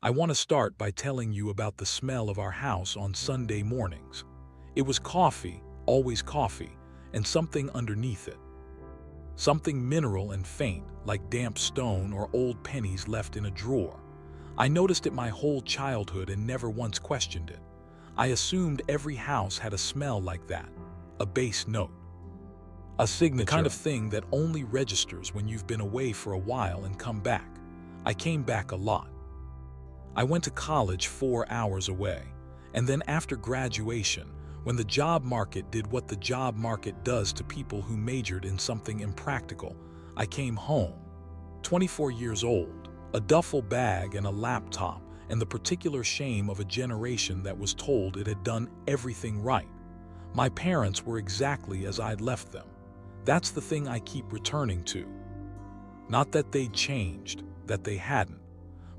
I want to start by telling you about the smell of our house on Sunday mornings. It was coffee, always coffee, and something underneath it. Something mineral and faint, like damp stone or old pennies left in a drawer. I noticed it my whole childhood and never once questioned it. I assumed every house had a smell like that, a base note. A signature. The kind of thing that only registers when you've been away for a while and come back. I came back a lot. I went to college 4 hours away, and then after graduation, when the job market did what the job market does to people who majored in something impractical, I came home. 24 years old, a duffel bag and a laptop, and the particular shame of a generation that was told it had done everything right. My parents were exactly as I'd left them. That's the thing I keep returning to. Not that they'd changed, that they hadn't.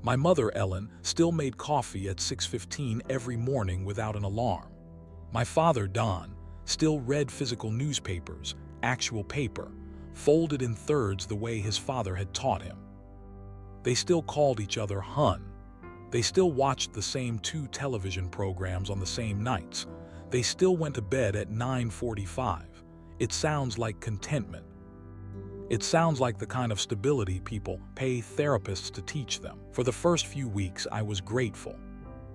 My mother, Ellen, still made coffee at 6:15 every morning without an alarm. My father, Don, still read physical newspapers, actual paper, folded in thirds the way his father had taught him. They still called each other hun. They still watched the same 2 television programs on the same nights. They still went to bed at 9:45. It sounds like contentment. It sounds like the kind of stability people pay therapists to teach them. For the first few weeks, I was grateful.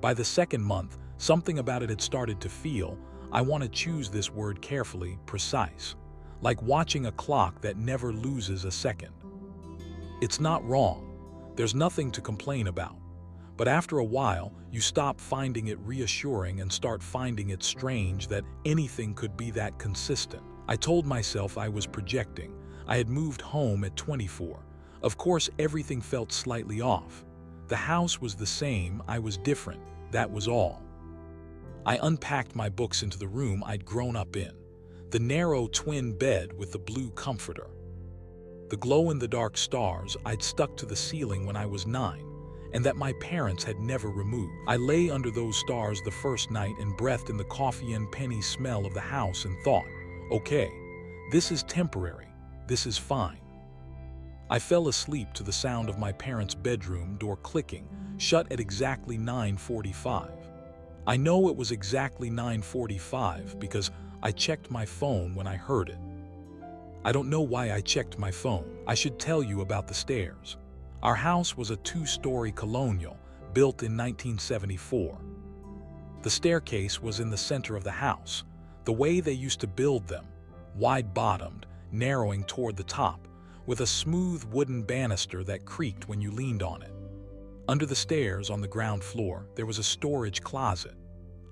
By the second month, something about it had started to feel, I want to choose this word carefully, precise. Like watching a clock that never loses a second. It's not wrong. There's nothing to complain about. But after a while, you stop finding it reassuring and start finding it strange that anything could be that consistent. I told myself I was projecting. I had moved home at 24. Of course, everything felt slightly off. The house was the same, I was different, that was all. I unpacked my books into the room I'd grown up in. The narrow twin bed with the blue comforter. The glow-in-the-dark stars I'd stuck to the ceiling when I was 9, and that my parents had never removed. I lay under those stars the first night and breathed in the coffee and penny smell of the house and thought, okay, this is temporary, this is fine. I fell asleep to the sound of my parents' bedroom door clicking, shut at exactly 9:45. I know it was exactly 9:45 because I checked my phone when I heard it. I don't know why I checked my phone. I should tell you about the stairs. Our house was a 2-story colonial, built in 1974. The staircase was in the center of the house, the way they used to build them, wide-bottomed, narrowing toward the top, with a smooth wooden banister that creaked when you leaned on it. Under the stairs on the ground floor, there was a storage closet.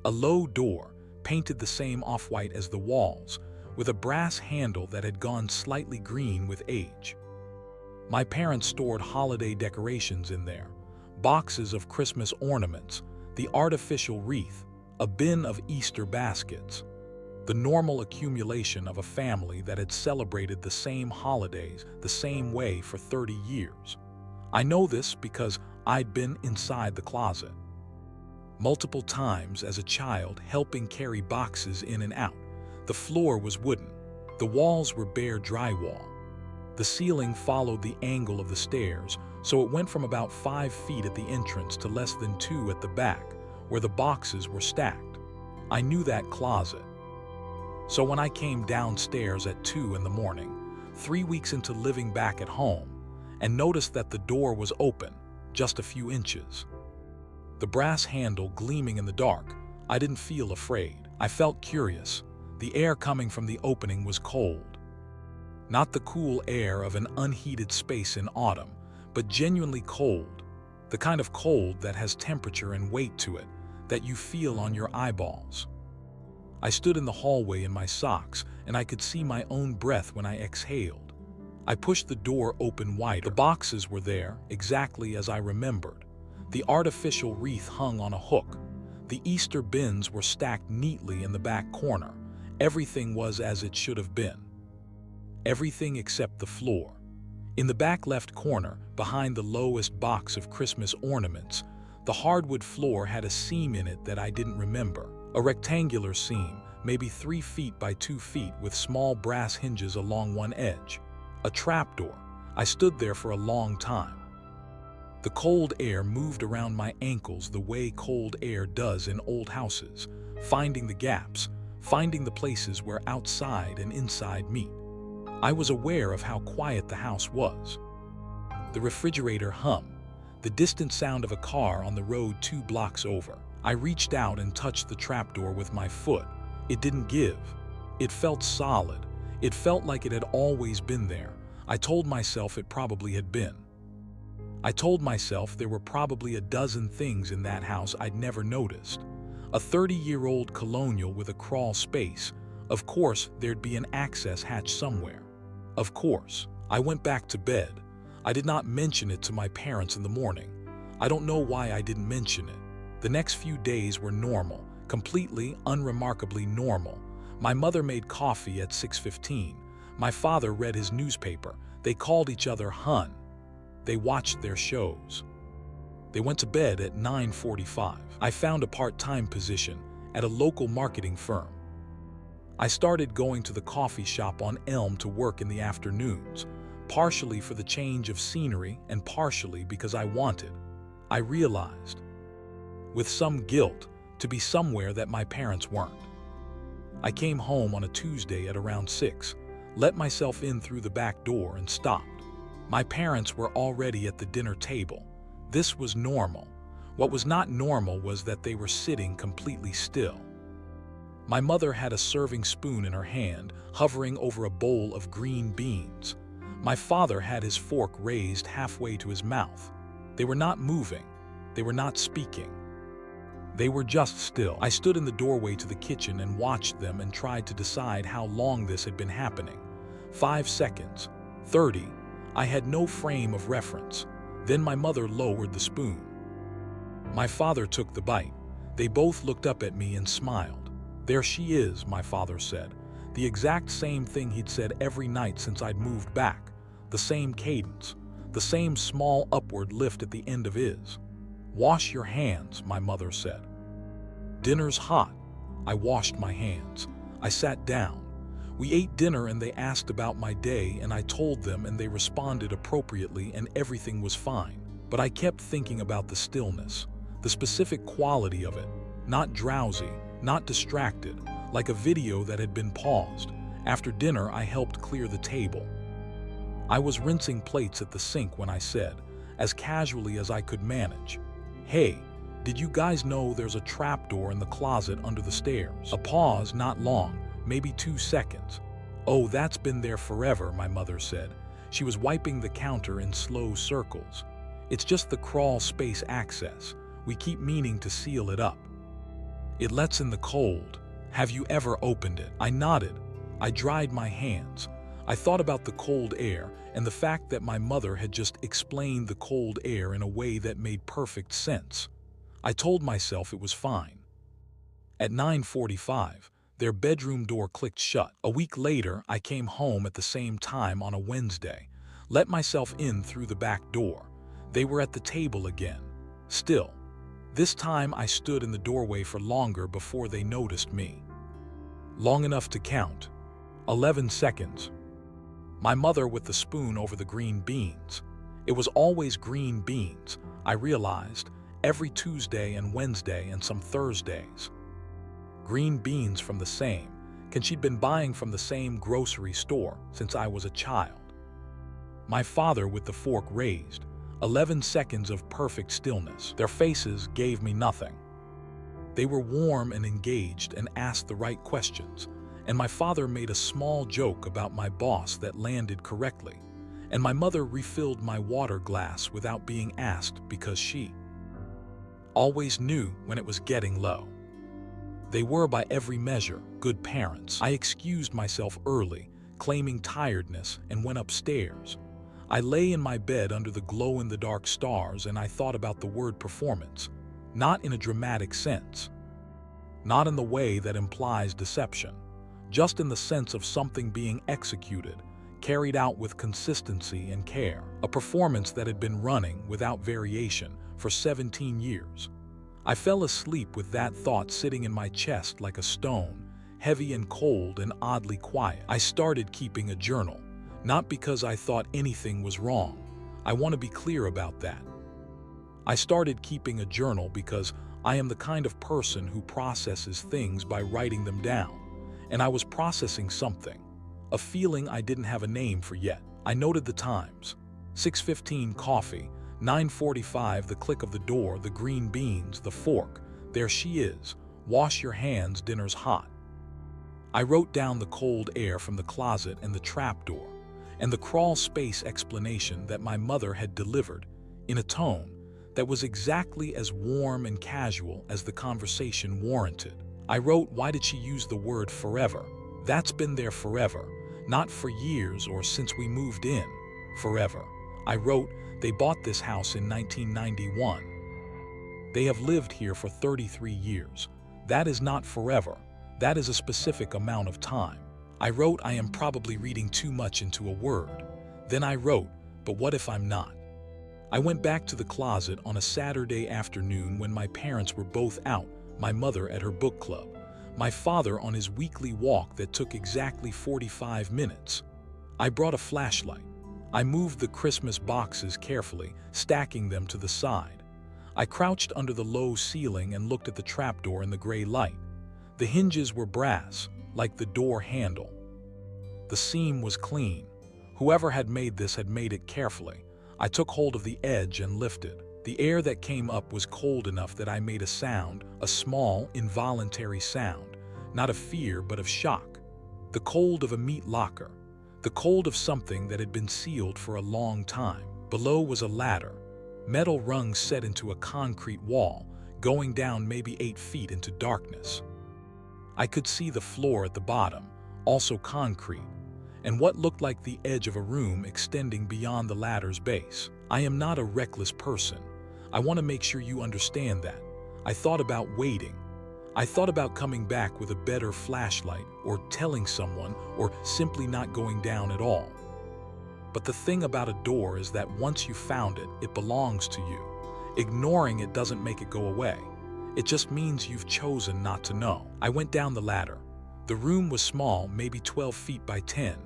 A low door, painted the same off-white as the walls, with a brass handle that had gone slightly green with age. My parents stored holiday decorations in there, boxes of Christmas ornaments, the artificial wreath, a bin of Easter baskets. The normal accumulation of a family that had celebrated the same holidays the same way for 30 years. I know this because I'd been inside the closet multiple times as a child, helping carry boxes in and out. The floor was wooden. The walls were bare drywall. The ceiling followed the angle of the stairs, so it went from about 5 feet at the entrance to less than 2 at the back, where the boxes were stacked. I knew that closet. So when I came downstairs at 2 in the morning, 3 weeks into living back at home, and noticed that the door was open, just a few inches. The brass handle gleaming in the dark, I didn't feel afraid. I felt curious. The air coming from the opening was cold. Not the cool air of an unheated space in autumn, but genuinely cold. The kind of cold that has temperature and weight to it, that you feel on your eyeballs. I stood in the hallway in my socks, and I could see my own breath when I exhaled. I pushed the door open wider. The boxes were there, exactly as I remembered. The artificial wreath hung on a hook. The Easter bins were stacked neatly in the back corner. Everything was as it should have been. Everything except the floor. In the back left corner, behind the lowest box of Christmas ornaments, the hardwood floor had a seam in it that I didn't remember. A rectangular seam, maybe 3 feet by 2 feet, with small brass hinges along one edge. A trapdoor. I stood there for a long time. The cold air moved around my ankles the way cold air does in old houses, finding the gaps, finding the places where outside and inside meet. I was aware of how quiet the house was. The refrigerator hummed, the distant sound of a car on the road 2 blocks over. I reached out and touched the trapdoor with my foot. It didn't give. It felt solid. It felt like it had always been there. I told myself it probably had been. I told myself there were probably a dozen things in that house I'd never noticed. A 30-year-old colonial with a crawl space. Of course, there'd be an access hatch somewhere. Of course. I went back to bed. I did not mention it to my parents in the morning. I don't know why I didn't mention it. The next few days were normal, completely, unremarkably normal. My mother made coffee at 6:15. My father read his newspaper. They called each other hun. They watched their shows. They went to bed at 9:45. I found a part-time position at a local marketing firm. I started going to the coffee shop on Elm to work in the afternoons, partially for the change of scenery and partially because I wanted, I realized, with some guilt, to be somewhere that my parents weren't. I came home on a Tuesday at around 6, let myself in through the back door and stopped. My parents were already at the dinner table. This was normal. What was not normal was that they were sitting completely still. My mother had a serving spoon in her hand, hovering over a bowl of green beans. My father had his fork raised halfway to his mouth. They were not moving. They were not speaking. They were just still. I stood in the doorway to the kitchen and watched them and tried to decide how long this had been happening. 5 seconds. 30. I had no frame of reference. Then my mother lowered the spoon. My father took the bite. They both looked up at me and smiled. "There she is," my father said. The exact same thing he'd said every night since I'd moved back. The same cadence. The same small upward lift at the end of his. "Wash your hands," my mother said. "Dinner's hot." I washed my hands. I sat down. We ate dinner and they asked about my day and I told them and they responded appropriately and everything was fine. But I kept thinking about the stillness, the specific quality of it, not drowsy, not distracted, like a video that had been paused. After dinner, I helped clear the table. I was rinsing plates at the sink when I said, as casually as I could manage, "Hey, did you guys know there's a trapdoor in the closet under the stairs?" A pause, not long, maybe 2 seconds. "Oh, that's been there forever," my mother said. She was wiping the counter in slow circles. "It's just the crawl space access. We keep meaning to seal it up. It lets in the cold. Have you ever opened it?" I nodded. I dried my hands. I thought about the cold air and the fact that my mother had just explained the cold air in a way that made perfect sense. I told myself it was fine. At 9:45, their bedroom door clicked shut. A week later, I came home at the same time on a Wednesday, let myself in through the back door. They were at the table again. Still. This time I stood in the doorway for longer before they noticed me. Long enough to count. 11 seconds. My mother with the spoon over the green beans. It was always green beans, I realized, every Tuesday and Wednesday and some Thursdays. Green beans from the same, she'd been buying from the same grocery store since I was a child. My father with the fork raised. 11 seconds of perfect stillness. Their faces gave me nothing. They were warm and engaged and asked the right questions, and my father made a small joke about my boss that landed correctly, and my mother refilled my water glass without being asked because she always knew when it was getting low. They were, by every measure, good parents. I excused myself early, claiming tiredness, and went upstairs. I lay in my bed under the glow-in-the-dark stars and I thought about the word performance, not in a dramatic sense, not in the way that implies deception, just in the sense of something being executed, carried out with consistency and care, a performance that had been running without variation for 17 years. I fell asleep with that thought sitting in my chest like a stone, heavy and cold and oddly quiet. I started keeping a journal. Not because I thought anything was wrong. I want to be clear about that. I started keeping a journal because I am the kind of person who processes things by writing them down, and I was processing something, a feeling I didn't have a name for yet. I noted the times: 6:15 coffee, 9:45 the click of the door, the green beans, the fork, there she is, wash your hands, dinner's hot. I wrote down the cold air from the closet and the trapdoor, and the crawl space explanation that my mother had delivered, in a tone that was exactly as warm and casual as the conversation warranted. I wrote, why did she use the word forever? That's been there forever, not for years or since we moved in. Forever. I wrote, they bought this house in 1991. They have lived here for 33 years. That is not forever. That is a specific amount of time. I wrote, I am probably reading too much into a word. Then I wrote, but what if I'm not? I went back to the closet on a Saturday afternoon when my parents were both out, my mother at her book club, my father on his weekly walk that took exactly 45 minutes. I brought a flashlight. I moved the Christmas boxes carefully, stacking them to the side. I crouched under the low ceiling and looked at the trapdoor in the gray light. The hinges were brass, like the door handle. The seam was clean. Whoever had made this had made it carefully. I took hold of the edge and lifted. The air that came up was cold enough that I made a sound, a small, involuntary sound, not of fear but of shock. The cold of a meat locker. The cold of something that had been sealed for a long time. Below was a ladder, metal rungs set into a concrete wall, going down maybe 8 feet into darkness. I could see the floor at the bottom, also concrete, and what looked like the edge of a room extending beyond the ladder's base. I am not a reckless person. I want to make sure you understand that. I thought about waiting. I thought about coming back with a better flashlight, or telling someone, or simply not going down at all. But the thing about a door is that once you found it, it belongs to you. Ignoring it doesn't make it go away. It just means you've chosen not to know. I went down the ladder. The room was small, maybe 12 feet by 10,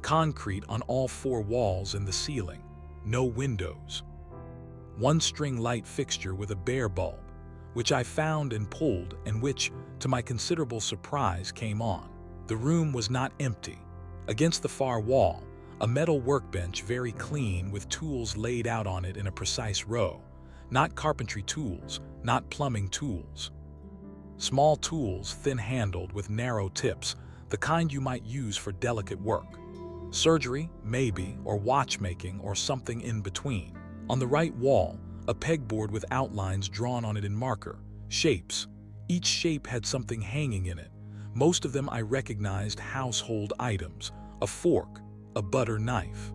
concrete on all 4 walls and the ceiling. No windows. One string light fixture with a bare bulb, which I found and pulled and which, to my considerable surprise, came on. The room was not empty. Against the far wall, a metal workbench very clean with tools laid out on it in a precise row. Not carpentry tools, not plumbing tools. Small tools, thin-handled with narrow tips, the kind you might use for delicate work. Surgery, maybe, or watchmaking, or something in between. On the right wall, a pegboard with outlines drawn on it in marker. Shapes. Each shape had something hanging in it. Most of them I recognized household items. A fork, a butter knife.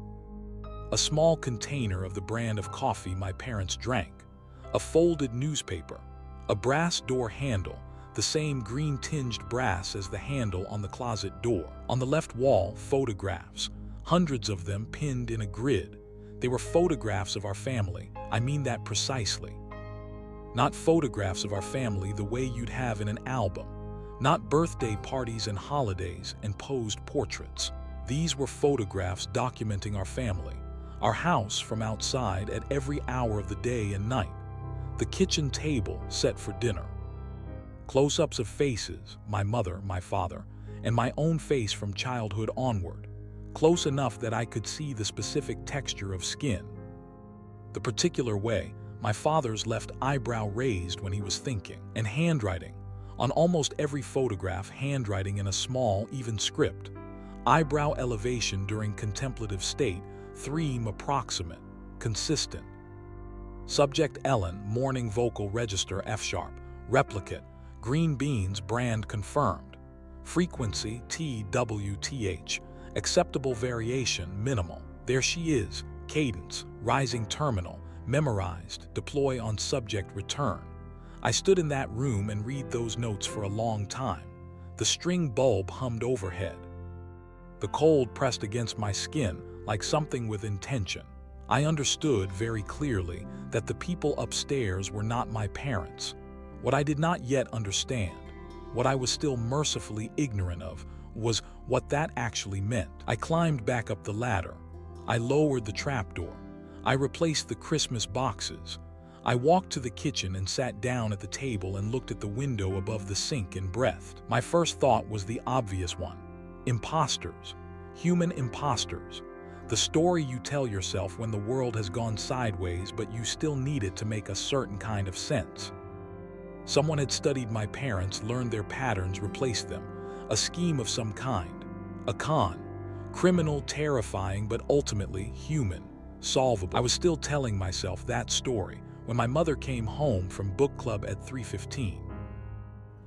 A small container of the brand of coffee my parents drank. A folded newspaper. A brass door handle, the same green-tinged brass as the handle on the closet door. On the left wall, photographs, hundreds of them pinned in a grid. They were photographs of our family. I mean that precisely. Not photographs of our family the way you'd have in an album. Not birthday parties and holidays and posed portraits. These were photographs documenting our family, our house from outside at every hour of the day and night. The kitchen table set for dinner. Close-ups of faces, my mother, my father, and my own face from childhood onward, close enough that I could see the specific texture of skin. The particular way my father's left eyebrow raised when he was thinking, and handwriting. On almost every photograph, handwriting in a small, even script. Eyebrow elevation during contemplative state, 3 approximate, consistent. Subject Ellen, morning vocal register F-sharp, replicate, green beans brand confirmed. Frequency TWTH, acceptable variation minimal. There she is, cadence, rising terminal, memorized, deploy on subject return. I stood in that room and read those notes for a long time. The string bulb hummed overhead. The cold pressed against my skin like something with intention. I understood very clearly that the people upstairs were not my parents. What I did not yet understand, what I was still mercifully ignorant of, was what that actually meant. I climbed back up the ladder. I lowered the trapdoor. I replaced the Christmas boxes. I walked to the kitchen and sat down at the table and looked at the window above the sink and breathed. My first thought was the obvious one. Imposters. Human imposters. The story you tell yourself when the world has gone sideways but you still need it to make a certain kind of sense. Someone had studied my parents, learned their patterns, replaced them. A scheme of some kind. A con. Criminal, terrifying, but ultimately human. Solvable. I was still telling myself that story when my mother came home from book club at 3:15.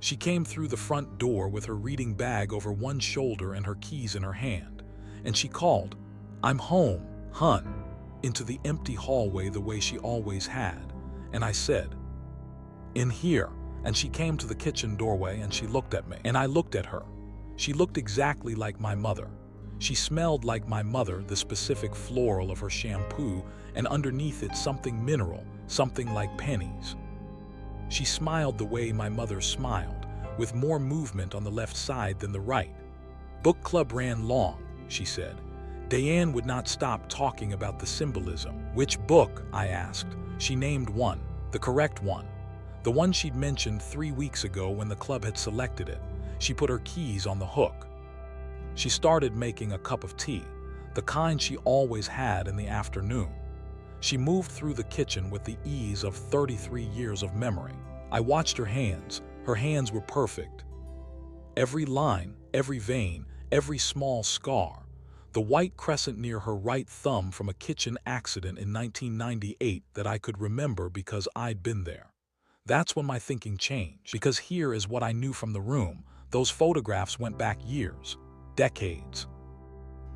She came through the front door with her reading bag over one shoulder and her keys in her hand, and she called, "I'm home, hun," into the empty hallway the way she always had, and I said, "In here," and she came to the kitchen doorway and she looked at me, and I looked at her. She looked exactly like my mother. She smelled like my mother, the specific floral of her shampoo, and underneath it something mineral, something like pennies. She smiled the way my mother smiled, with more movement on the left side than the right. Book club ran long, she said. Diane would not stop talking about the symbolism. Which book? I asked. She named one, the correct one. The one she'd mentioned 3 weeks ago when the club had selected it. She put her keys on the hook. She started making a cup of tea, the kind she always had in the afternoon. She moved through the kitchen with the ease of 33 years of memory. I watched her hands. Her hands were perfect. Every line, every vein, every small scar. The white crescent near her right thumb from a kitchen accident in 1998 that I could remember because I'd been there. That's when my thinking changed, because here is what I knew from the room. Those photographs went back years, decades.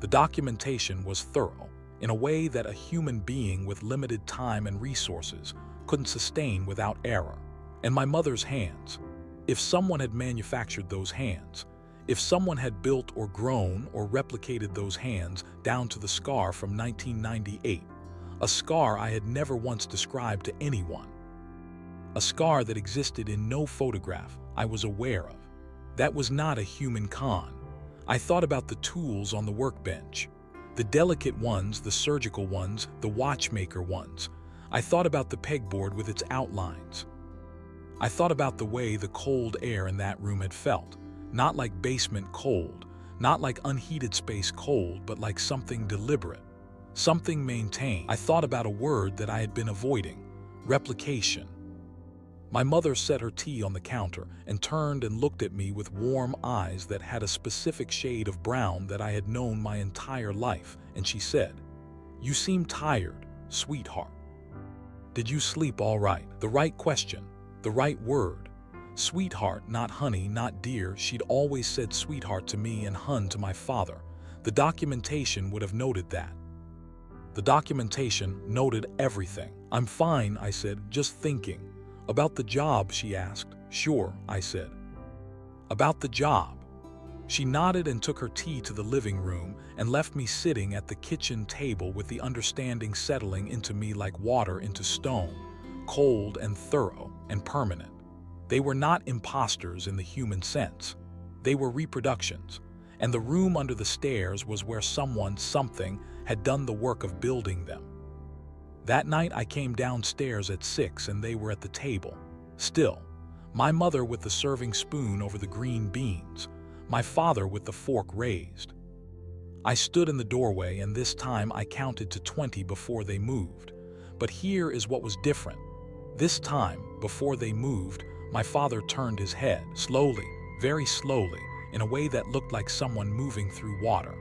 The documentation was thorough, in a way that a human being with limited time and resources couldn't sustain without error. And my mother's hands. If someone had manufactured those hands, if someone had built or grown or replicated those hands down to the scar from 1998, a scar I had never once described to anyone, a scar that existed in no photograph I was aware of, that was not a human con. I thought about the tools on the workbench, the delicate ones, the surgical ones, the watchmaker ones. I thought about the pegboard with its outlines. I thought about the way the cold air in that room had felt, not like basement cold, not like unheated space cold, but like something deliberate, something maintained. I thought about a word that I had been avoiding, replication. My mother set her tea on the counter and turned and looked at me with warm eyes that had a specific shade of brown that I had known my entire life, and she said, "You seem tired, sweetheart. Did you sleep all right?" The right question, the right word. Sweetheart, not honey, not dear. She'd always said sweetheart to me and hun to my father. The documentation would have noted that. The documentation noted everything. "I'm fine," I said, "just thinking." "About the job?" she asked. "Sure," I said. "About the job." She nodded and took her tea to the living room and left me sitting at the kitchen table with the understanding settling into me like water into stone, cold and thorough and permanent. They were not imposters in the human sense. They were reproductions, and the room under the stairs was where someone, something, had done the work of building them. That night I came downstairs at 6 and they were at the table. Still, my mother with the serving spoon over the green beans, my father with the fork raised. I stood in the doorway and this time I counted to 20 before they moved. But here is what was different. This time, before they moved, my father turned his head, slowly, very slowly, in a way that looked like someone moving through water.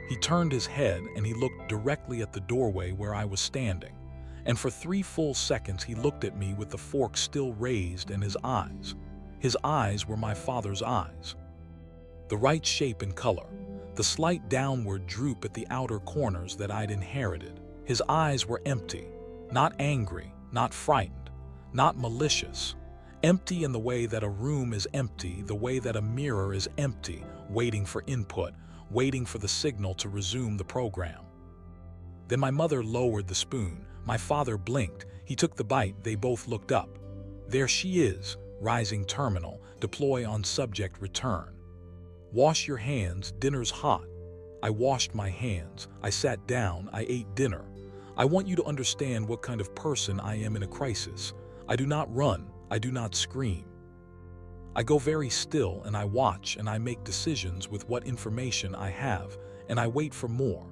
He turned his head and he looked directly at the doorway where I was standing. And for 3 full seconds he looked at me with the fork still raised and his eyes were my father's eyes. The right shape and color, the slight downward droop at the outer corners that I'd inherited. His eyes were empty, not angry, not frightened, not malicious. Empty in the way that a room is empty, the way that a mirror is empty, waiting for input, waiting for the signal to resume the program. Then my mother lowered the spoon. My father blinked. He took the bite. They both looked up. There she is, rising terminal, deploy on subject return. Wash your hands, dinner's hot. I washed my hands. I sat down. I ate dinner. I want you to understand what kind of person I am in a crisis. I do not run, I do not scream. I go very still and I watch and I make decisions with what information I have, and I wait for more.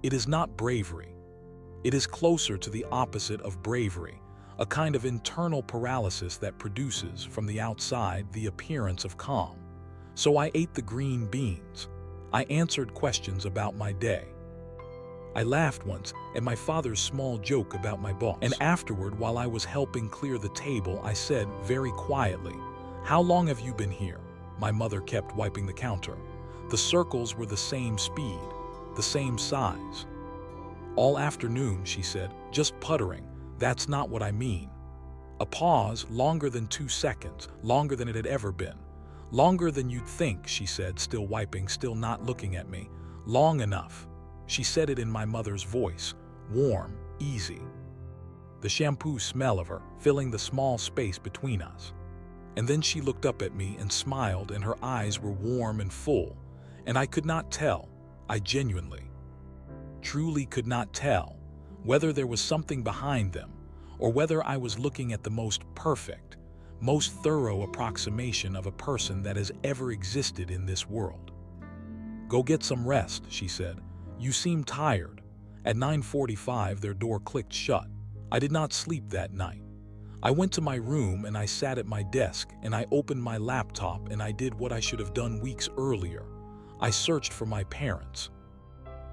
It is not bravery. It is closer to the opposite of bravery, a kind of internal paralysis that produces from the outside the appearance of calm. So I ate the green beans. I answered questions about my day. I laughed once at my father's small joke about my boss. And afterward, while I was helping clear the table, I said very quietly, "How long have you been here?" My mother kept wiping the counter. The circles were the same speed, the same size. "All afternoon," she said, "just puttering. That's not what I mean." A pause, longer than 2 seconds, longer than it had ever been. "Longer than you'd think," she said, still wiping, still not looking at me. "Long enough." She said it in my mother's voice, warm, easy. The shampoo smell of her filling the small space between us. And then she looked up at me and smiled, and her eyes were warm and full, and I could not tell, I genuinely, truly could not tell, whether there was something behind them, or whether I was looking at the most perfect, most thorough approximation of a person that has ever existed in this world. "Go get some rest," she said. "You seem tired." At 9:45, their door clicked shut. I did not sleep that night. I went to my room and I sat at my desk and I opened my laptop and I did what I should have done weeks earlier. I searched for my parents.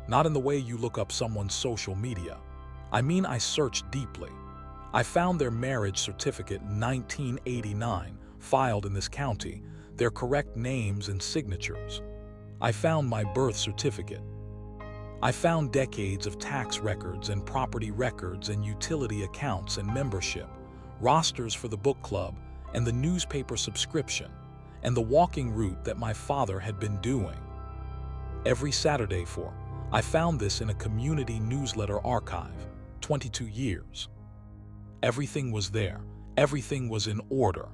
Not in the way you look up someone's social media. I mean, I searched deeply. I found their marriage certificate in 1989, filed in this county, their correct names and signatures. I found my birth certificate. I found decades of tax records and property records and utility accounts and membership, rosters for the book club and the newspaper subscription, and the walking route that my father had been doing every Saturday for. I found this in a community newsletter archive, 22 years. Everything was there. Everything was in order.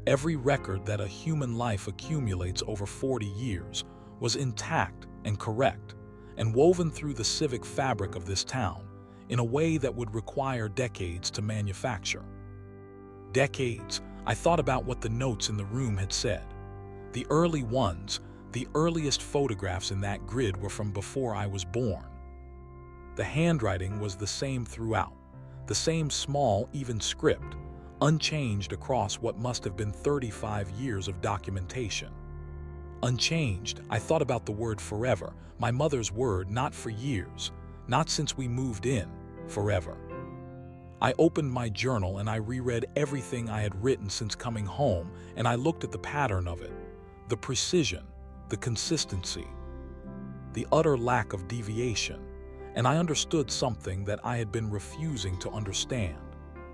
Every record that a human life accumulates over 40 years was intact and correct, and woven through the civic fabric of this town in a way that would require decades to manufacture. Decades. I thought about what the notes in the room had said. The early ones, the earliest photographs in that grid were from before I was born. The handwriting was the same throughout, the same small, even script, unchanged across what must have been 35 years of documentation. Unchanged, I thought about the word forever, my mother's word, not for years, not since we moved in, forever. I opened my journal and I reread everything I had written since coming home, and I looked at the pattern of it, the precision, the consistency, the utter lack of deviation, and I understood something that I had been refusing to understand.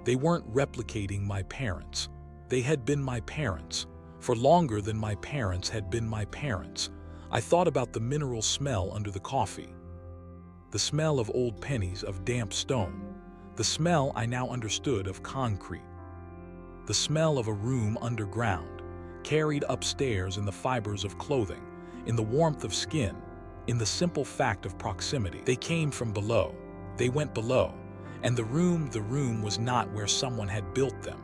They weren't replicating my parents. They had been my parents, for longer than my parents had been my parents. I thought about the mineral smell under the coffee, the smell of old pennies, of damp stone, the smell I now understood of concrete, the smell of a room underground, carried upstairs in the fibers of clothing, in the warmth of skin, in the simple fact of proximity. They came from below. They went below. And the room was not where someone had built them.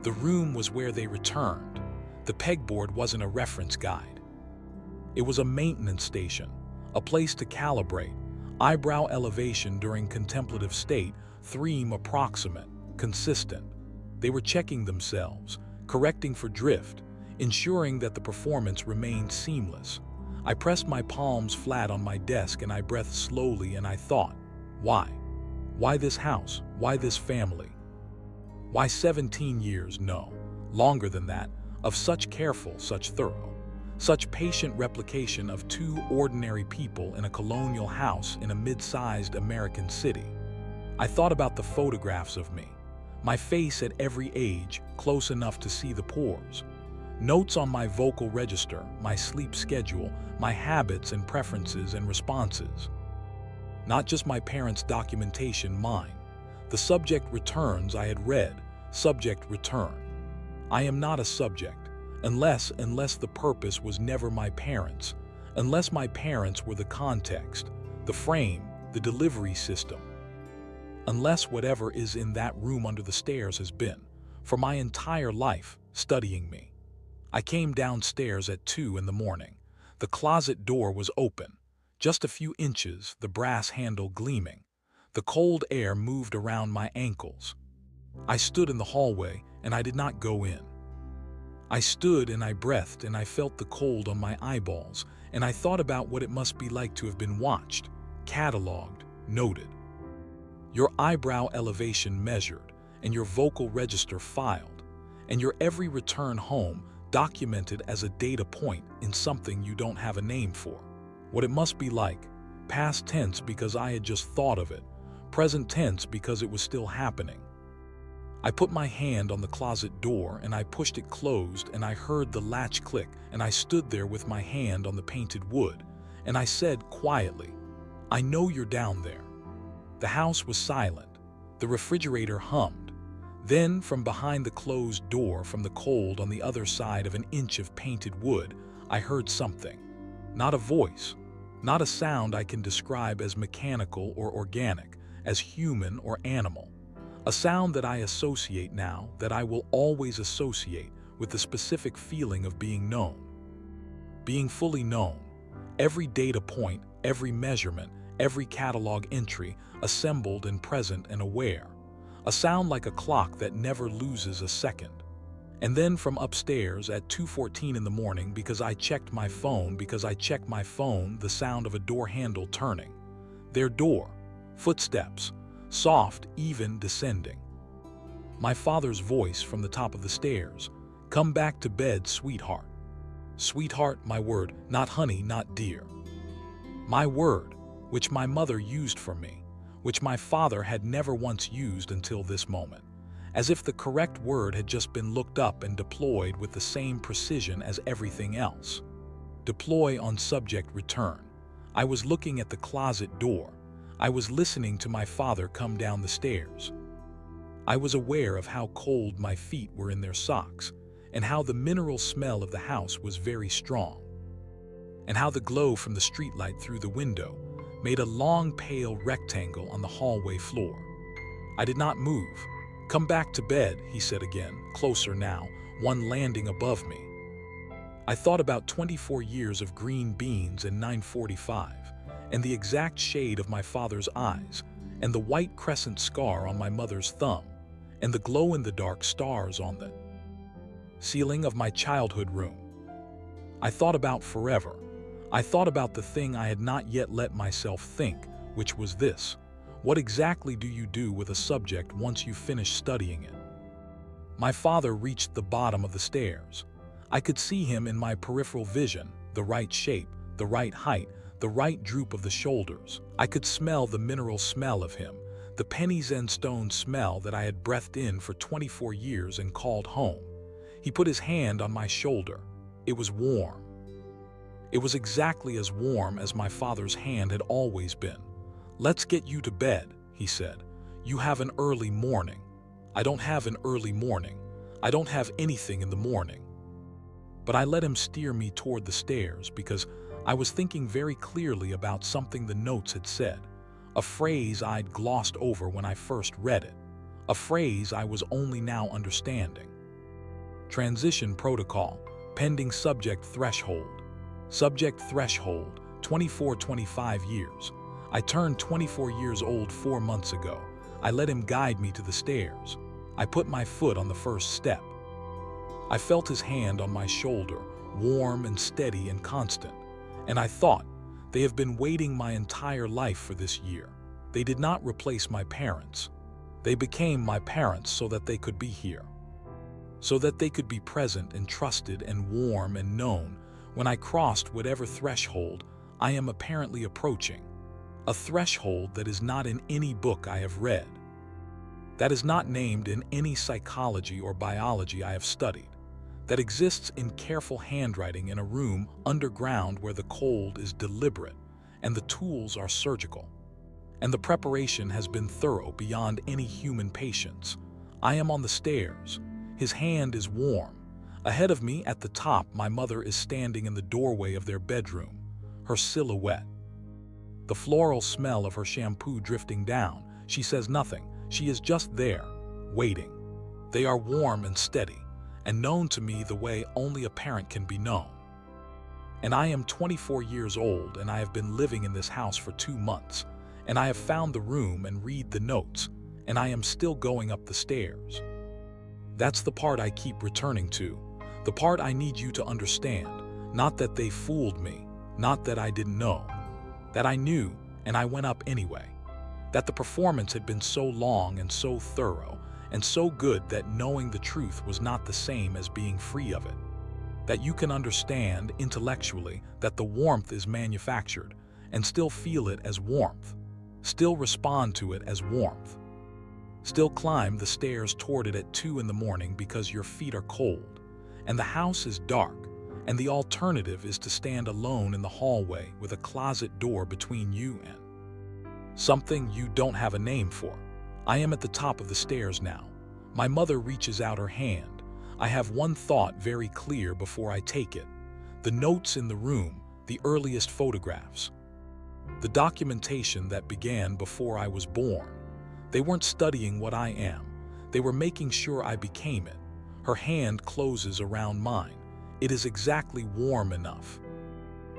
The room was where they returned. The pegboard wasn't a reference guide. It was a maintenance station, a place to calibrate, eyebrow elevation during contemplative state, theme approximate, consistent. They were checking themselves, correcting for drift, ensuring that the performance remained seamless. I pressed my palms flat on my desk and I breathed slowly, and I thought, why? Why this house? Why this family? Why 17 years? No, longer than that, of such careful, such thorough, such patient replication of two ordinary people in a colonial house in a mid-sized American city. I thought about the photographs of me, my face at every age, close enough to see the pores, notes on my vocal register, my sleep schedule, my habits and preferences and responses. Not just my parents' documentation, mine. The subject returns I had read, subject return. I am not a subject, unless the purpose was never my parents, unless my parents were the context, the frame, the delivery system. unless whatever is in that room under the stairs has been, for my entire life, studying me. I came downstairs at 2 in the morning. The closet door was open, just a few inches, the brass handle gleaming. The cold air moved around my ankles. I stood in the hallway, and I did not go in. I stood and I breathed and I felt the cold on my eyeballs, and I thought about what it must be like to have been watched, cataloged, noted. Your eyebrow elevation measured, and your vocal register filed, and your every return home documented as a data point in something you don't have a name for. What it must be like, past tense because I had just thought of it, present tense because it was still happening. I put my hand on the closet door and I pushed it closed, and I heard the latch click, and I stood there with my hand on the painted wood, and I said quietly, "I know you're down there." The house was silent. The refrigerator hummed. Then, from behind the closed door, from the cold on the other side of an inch of painted wood, I heard something. Not a voice, not a sound I can describe as mechanical or organic, as human or animal. A sound that I associate now, that I will always associate with the specific feeling of being known. Being fully known. Every data point, every measurement, every catalog entry, assembled and present and aware. A sound like a clock that never loses a second. And then from upstairs at 2:14 in the morning, because I checked my phone, the sound of a door handle turning. Their door. Footsteps. Soft, even, descending. My father's voice from the top of the stairs. "Come back to bed, sweetheart." Sweetheart, my word, not honey, not dear. My word, which my mother used for me, which my father had never once used until this moment, as if the correct word had just been looked up and deployed with the same precision as everything else. Deploy on subject return. I was looking at the closet door. I was listening to my father come down the stairs. I was aware of how cold my feet were in their socks, and how the mineral smell of the house was very strong, and how the glow from the streetlight through the window made a long pale rectangle on the hallway floor. I did not move. "Come back to bed," he said again, closer now, one landing above me. I thought about 24 years of green beans and 945, and the exact shade of my father's eyes, and the white crescent scar on my mother's thumb, and the glow-in-the-dark stars on the ceiling of my childhood room. I thought about forever. I thought about the thing I had not yet let myself think, which was this: what exactly do you do with a subject once you finish studying it? My father reached the bottom of the stairs. I could see him in my peripheral vision, the right shape, the right height, the right droop of the shoulders. I could smell the mineral smell of him, the pennies and stone smell that I had breathed in for 24 years and called home. He put his hand on my shoulder. It was warm. It was exactly as warm as my father's hand had always been. "Let's get you to bed," he said. "You have an early morning." "I don't have an early morning. I don't have anything in the morning." But I let him steer me toward the stairs because I was thinking very clearly about something the notes had said, a phrase I'd glossed over when I first read it, a phrase I was only now understanding. Transition protocol, pending subject threshold. Subject threshold, 24-25 years. I turned 24 years old 4 months ago. I let him guide me to the stairs. I put my foot on the first step. I felt his hand on my shoulder, warm and steady and constant. And I thought, they have been waiting my entire life for this year. They did not replace my parents. They became my parents so that they could be here. So that they could be present and trusted and warm and known when I crossed whatever threshold I am apparently approaching. A threshold that is not in any book I have read. That is not named in any psychology or biology I have studied. That exists in careful handwriting in a room underground where the cold is deliberate and the tools are surgical. And the preparation has been thorough beyond any human patience. I am on the stairs. His hand is warm. Ahead of me at the top, my mother is standing in the doorway of their bedroom, her silhouette. The floral smell of her shampoo drifting down, She says nothing. She is just there, waiting. They are warm and steady, and known to me the way only a parent can be known. And I am 24 years old, and I have been living in this house for 2 months, and I have found the room and read the notes, and I am still going up the stairs. That's the part I keep returning to, the part I need you to understand, not that they fooled me, not that I didn't know, that I knew and I went up anyway, that the performance had been so long and so thorough and so good that knowing the truth was not the same as being free of it, that you can understand intellectually that the warmth is manufactured and still feel it as warmth, still respond to it as warmth, still climb the stairs toward it at 2 in the morning because your feet are cold and the house is dark, and the alternative is to stand alone in the hallway with a closet door between you and something you don't have a name for. I am at the top of the stairs now. My mother reaches out her hand. I have one thought very clear before I take it. The notes in the room, the earliest photographs, the documentation that began before I was born. They weren't studying what I am. They were making sure I became it. Her hand closes around mine. It is exactly warm enough.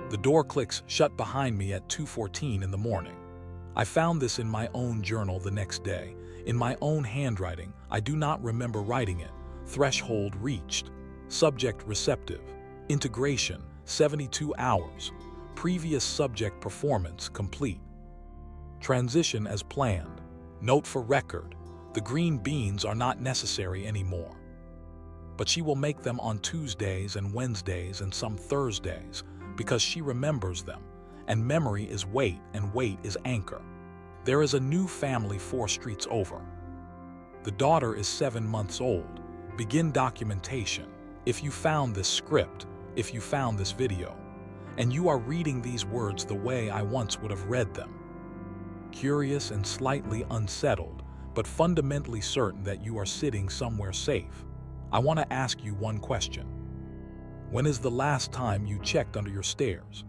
The door clicks shut behind me at 2:14 in the morning. I found this in my own journal the next day, in my own handwriting. I do not remember writing it. Threshold reached. Subject receptive. Integration, 72 hours. Previous subject performance complete. Transition as planned. Note for record, the green beans are not necessary anymore. But she will make them on Tuesdays and Wednesdays and some Thursdays because she remembers them, and memory is weight and weight is anchor. There is a new family 4 streets over. The daughter is 7 months old. Begin documentation. If you found this script, if you found this video, and you are reading these words the way I once would have read them, curious and slightly unsettled, but fundamentally certain that you are sitting somewhere safe, I want to ask you one question. When is the last time you checked under your stairs?